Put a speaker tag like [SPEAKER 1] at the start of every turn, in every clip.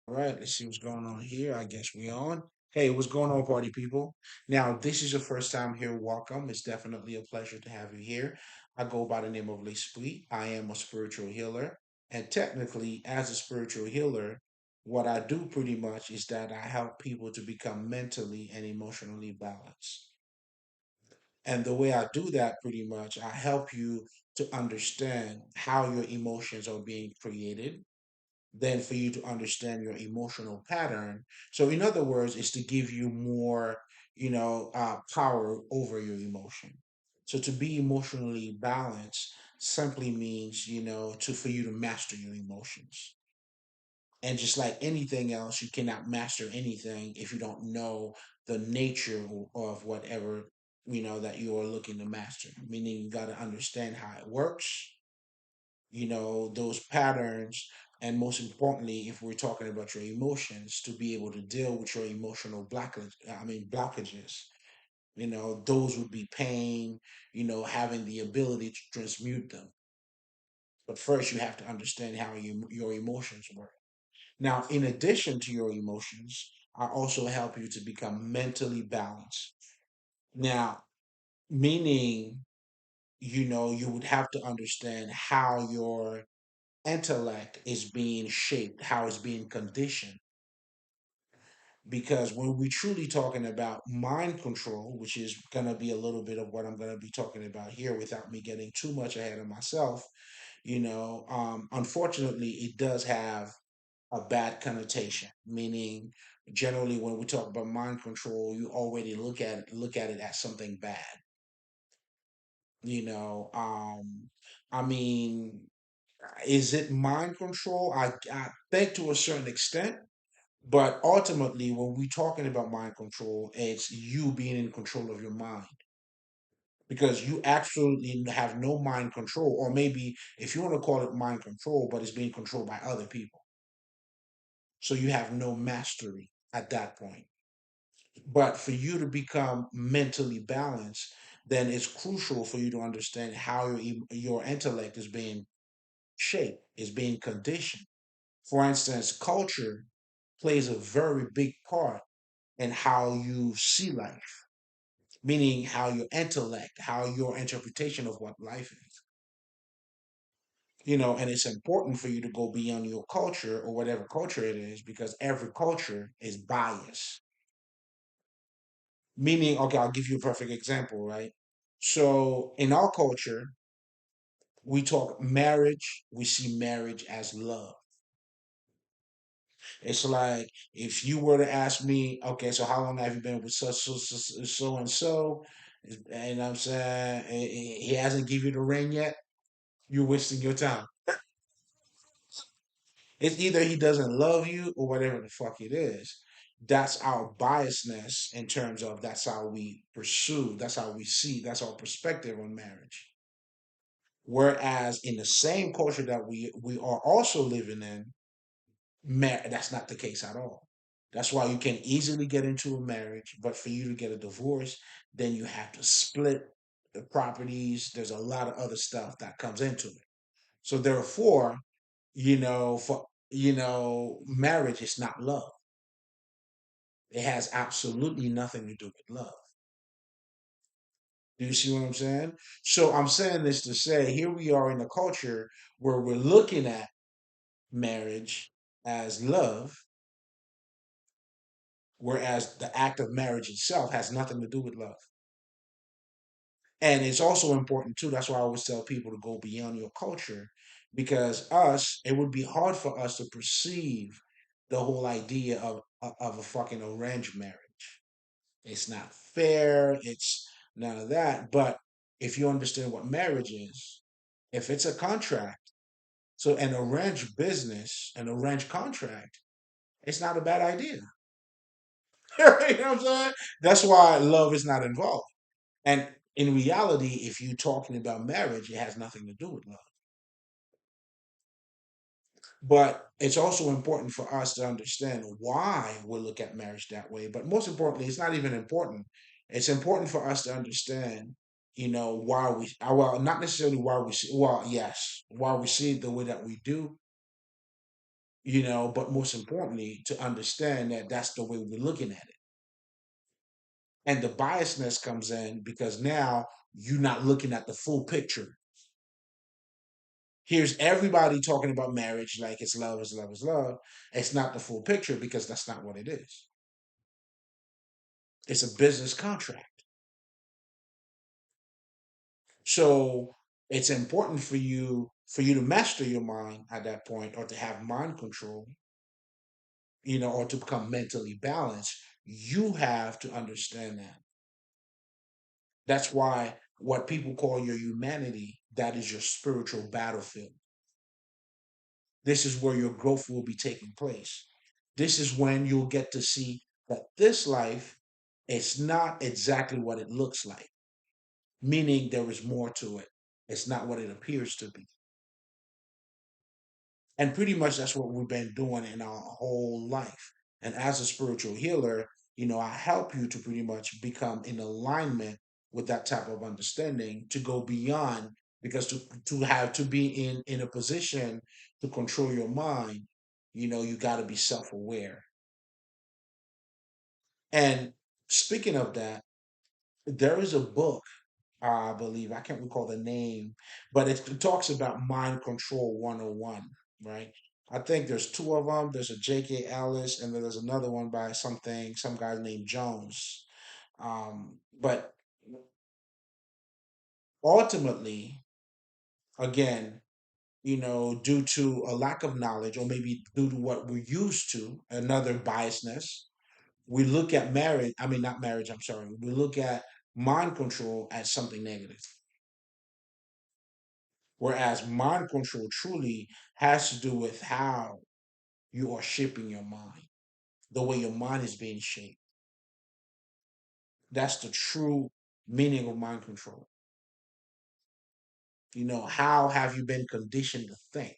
[SPEAKER 1] All right, let's see what's going on here. I guess we on. Hey, what's going on, party people? Now, this is your first time here. Welcome. It's definitely a pleasure to have you here. I go by the name of L'Esprit. I am a spiritual healer. And technically, as a spiritual healer, what I do pretty much is that I help people to become mentally and emotionally balanced. And the way I do that pretty much, I help you to understand how your emotions are being created than for you to understand your emotional pattern. So, in other words, it's to give you more, power over your emotion. So, to be emotionally balanced simply means, to for you to master your emotions. And just like anything else, you cannot master anything if you don't know the nature of whatever that you are looking to master. Meaning, you got to understand how it works, those patterns, and most importantly, if we're talking about your emotions, to be able to deal with your emotional blockages. Those would be pain, having the ability to transmute them. But first, you have to understand how your emotions work. Now, in addition to your emotions, I also help you to become mentally balanced. Now, meaning, you would have to understand how your intellect is being shaped, how it's being conditioned. Because when we're truly talking about mind control, which is going to be a little bit of what I'm going to be talking about here without me getting too much ahead of myself, unfortunately, it does have a bad connotation, meaning generally when we talk about mind control, you already look at it as something bad. You know, I mean, is it mind control? I think to a certain extent. But ultimately, when we're talking about mind control, it's you being in control of your mind because you absolutely have no mind control, or maybe if you want to call it mind control, but it's being controlled by other people. So you have no mastery at that point. But for you to become mentally balanced, then it's crucial for you to understand how your intellect is being shaped, is being conditioned. For instance, culture plays a very big part in how you see life, meaning how your intellect, how your interpretation of what life is. And it's important for you to go beyond your culture or whatever culture it is because every culture is biased. Meaning, okay, I'll give you a perfect example, right? So in our culture, we talk marriage, we see marriage as love. It's like if you were to ask me, okay, so how long have you been with so and so? And I'm saying he hasn't give you the ring yet. You're wasting your time. It's either he doesn't love you or whatever the fuck it is. That's our biasness in terms of that's how we pursue, that's how we see, that's our perspective on marriage. Whereas in the same culture that we are also living in, that's not the case at all. That's why you can easily get into a marriage, but for you to get a divorce, then you have to split the properties. There's a lot of other stuff that comes into it. So therefore, for marriage is not love. It has absolutely nothing to do with love. Do you see what I'm saying? So I'm saying this to say here we are in a culture where we're looking at marriage as love, whereas the act of marriage itself has nothing to do with love. And it's also important too. That's why I always tell people to go beyond your culture, because it would be hard for us to perceive the whole idea of a fucking arranged marriage. It's not fair. It's none of that. But if you understand what marriage is, if it's a contract, so an arranged business, an arranged contract, it's not a bad idea. You know what I'm saying? That's why love is not involved. And in reality, if you're talking about marriage, it has nothing to do with love. But it's also important for us to understand why we look at marriage that way. But most importantly, it's not even important. It's important for us to understand, why well, not necessarily why we see, well, yes, why we see it the way that we do, but most importantly, to understand that that's the way we're looking at it. And the biasness comes in because now you're not looking at the full picture. Here's everybody talking about marriage like it's love, is love, is love. It's not the full picture because that's not what it is. It's a business contract. So it's important for you to master your mind at that point, or to have mind control, or to become mentally balanced. You have to understand that. That's why what people call your humanity, that is your spiritual battlefield. This is where your growth will be taking place. This is when you'll get to see that this life is not exactly what it looks like, meaning there is more to it. It's not what it appears to be. And pretty much that's what we've been doing in our whole life. And as a spiritual healer, I help you to pretty much become in alignment with that type of understanding, to go beyond, because to be in a position to control your mind, you got to be self-aware. And speaking of that, there is a book, I believe, I can't recall the name, but it talks about mind control 101, right? I think there's two of them. There's a J.K. Ellis, and then there's another one by some guy named Jones. But ultimately, again, due to a lack of knowledge, or maybe due to what we're used to, another biasness, we look at marriage, I mean, not marriage, I'm sorry, we look at mind control as something negative. Whereas mind control truly has to do with how you are shaping your mind, the way your mind is being shaped. That's the true meaning of mind control. How have you been conditioned to think?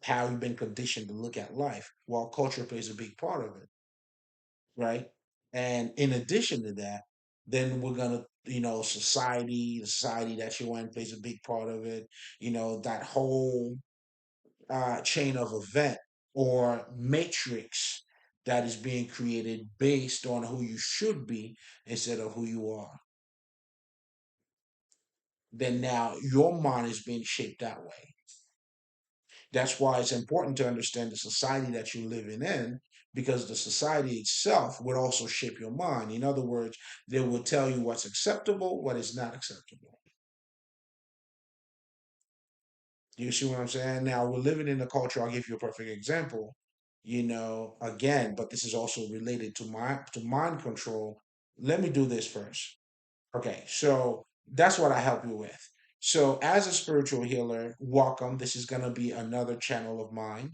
[SPEAKER 1] How you've been conditioned to look at life? Well, culture plays a big part of it, right? And in addition to that, then we're gonna, the society that you're in plays a big part of it. That whole chain of event or matrix that is being created based on who you should be instead of who you are. Then now your mind is being shaped that way. That's why it's important to understand the society that you're living in, because the society itself would also shape your mind. In other words, they will tell you what's acceptable, what is not acceptable. You see what I'm saying? Now we're living in a culture. I'll give you a perfect example. Again, but this is also related to mind control. Let me do this first. Okay, so that's what I help you with. So as a spiritual healer, welcome. This is gonna be another channel of mine.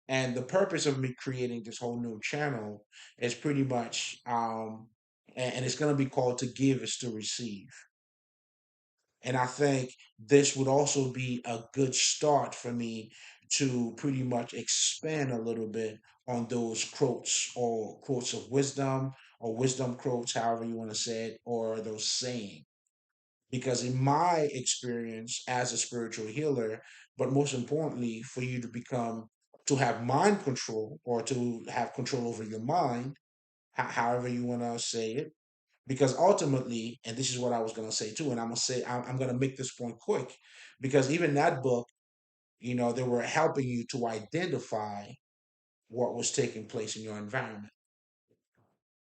[SPEAKER 1] And the purpose of me creating this whole new channel is pretty much and it's gonna be called To Give is to Receive. And I think this would also be a good start for me to pretty much expand a little bit on those quotes, or quotes of wisdom, or wisdom quotes, however you want to say it, or those sayings. Because in my experience as a spiritual healer, but most importantly, for you to have mind control, or to have control over your mind, however you want to say it, because ultimately, and this is what I was going to say too, and I'm going to make this point quick, because even that book, they were helping you to identify what was taking place in your environment.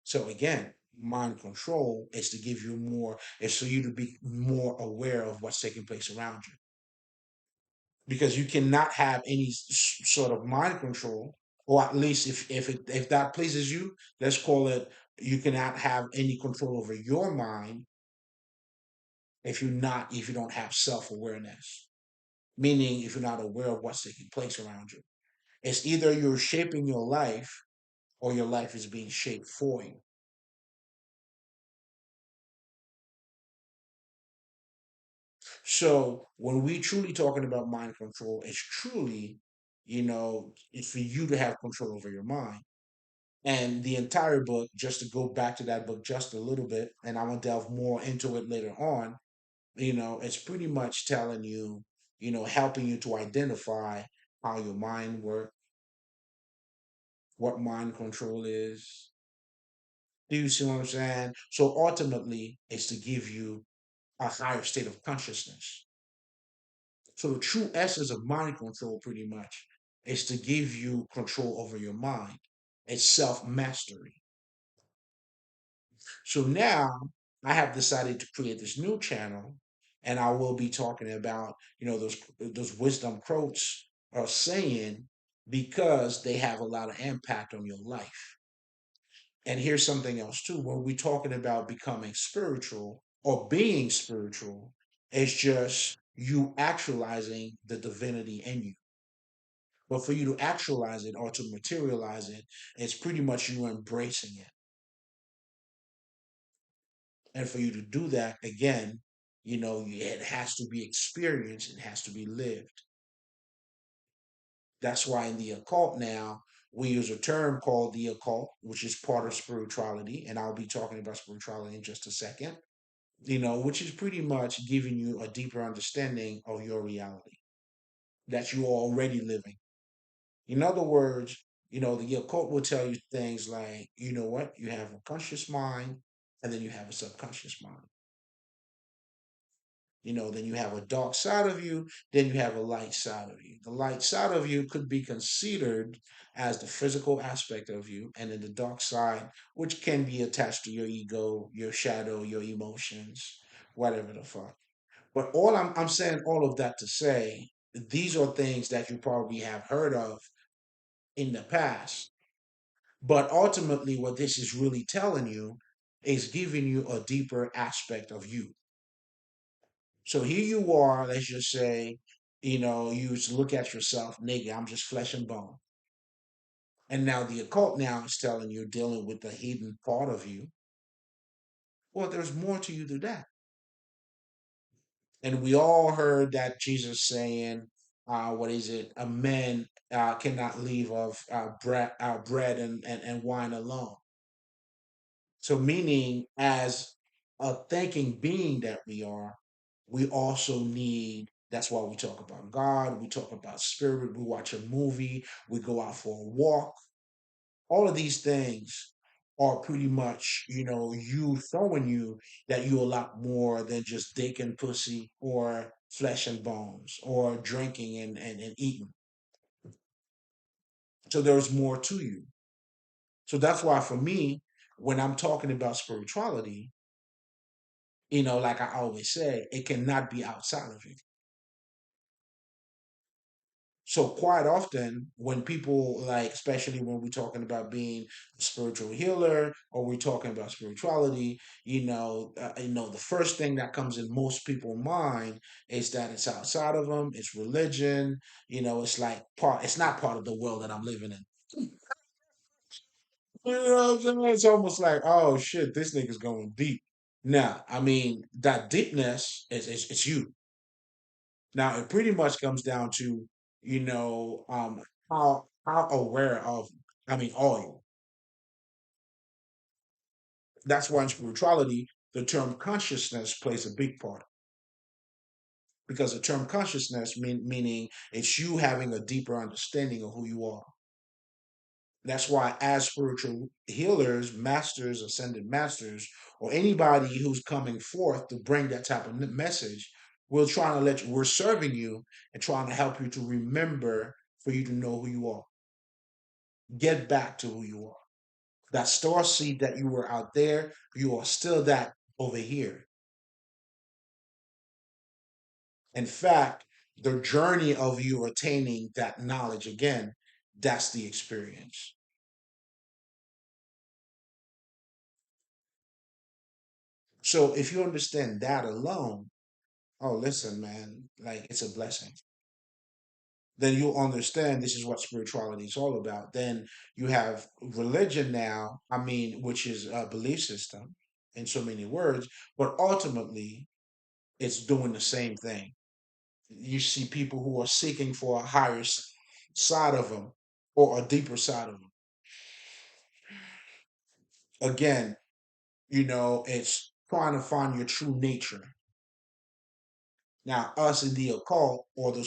[SPEAKER 1] So again, mind control is to give you more, is for you to be more aware of what's taking place around you, because you cannot have any sort of mind control, or at least if that pleases you, let's call it, you cannot have any control over your mind if you don't have self-awareness, meaning if you're not aware of what's taking place around you. It's either you're shaping your life, or your life is being shaped for you. So when we truly talking about mind control, it's truly, it's for you to have control over your mind. And the entire book, just to go back to that book just a little bit, and I'm gonna delve more into it later on, it's pretty much telling you, helping you to identify how your mind works, what mind control is. Do you see what I'm saying? So ultimately, it's to give you a higher state of consciousness. So the true essence of mind control, pretty much, is to give you control over your mind. It's self mastery. So now I have decided to create this new channel, and I will be talking about those wisdom quotes are saying because they have a lot of impact on your life. And here's something else too. When we're talking about becoming spiritual or being spiritual, it's just you actualizing the divinity in you. But for you to actualize it or to materialize it, it's pretty much you embracing it. And for you to do that, again, it has to be experienced, it has to be lived. That's why in the occult now, we use a term called the occult, which is part of spirituality. And I'll be talking about spirituality in just a second, which is pretty much giving you a deeper understanding of your reality that you are already living. In other words, the occult will tell you things like, you know what, you have a conscious mind and then you have a subconscious mind. Then you have a dark side of you, then you have a light side of you. The light side of you could be considered as the physical aspect of you, and then the dark side, which can be attached to your ego, your shadow, your emotions, whatever the fuck. But I'm saying all of that to say these are things that you probably have heard of in the past. But ultimately, what this is really telling you is giving you a deeper aspect of you. So here you are, let's just say, you used to look at yourself, nigga, I'm just flesh and bone. And now the occult now is telling you, dealing with the hidden part of you. Well, there's more to you than that. And we all heard that Jesus saying, what is it? A man cannot live of bread and wine alone. So, meaning, as a thinking being that we also need. That's why we talk about God, we talk about spirit, we watch a movie, we go out for a walk. All of these things are pretty much, you showing you that you a lot more than just dick and pussy or flesh and bones or drinking and eating. So there's more to you. So that's why for me, when I'm talking about spirituality, like I always say, it cannot be outside of you. So quite often, when people like, especially when we're talking about being a spiritual healer or we're talking about spirituality, the first thing that comes in most people's mind is that it's outside of them. It's religion. It's like part. It's not part of the world that I'm living in. You know what I'm saying? It's almost like, oh shit, this nigga's going deep. Now, I mean, that deepness is it's you. Now it pretty much comes down to, how aware of, I mean, all you. That's why in spirituality, the term consciousness plays a big part. Because the term consciousness meaning it's you having a deeper understanding of who you are. That's why as spiritual healers, masters, ascended masters, or anybody who's coming forth to bring that type of message, we're serving you and trying to help you to remember for you to know who you are. Get back to who you are. That star seed that you were out there, you are still that over here. In fact, the journey of you attaining that knowledge again, that's the experience. So if you understand that alone, oh, listen, man, like it's a blessing. Then you'll understand this is what spirituality is all about. Then you have religion now, I mean, which is a belief system in so many words, but ultimately it's doing the same thing. You see people who are seeking for a higher side of them or a deeper side of them. Again, it's trying to find your true nature. Now, us in the occult or the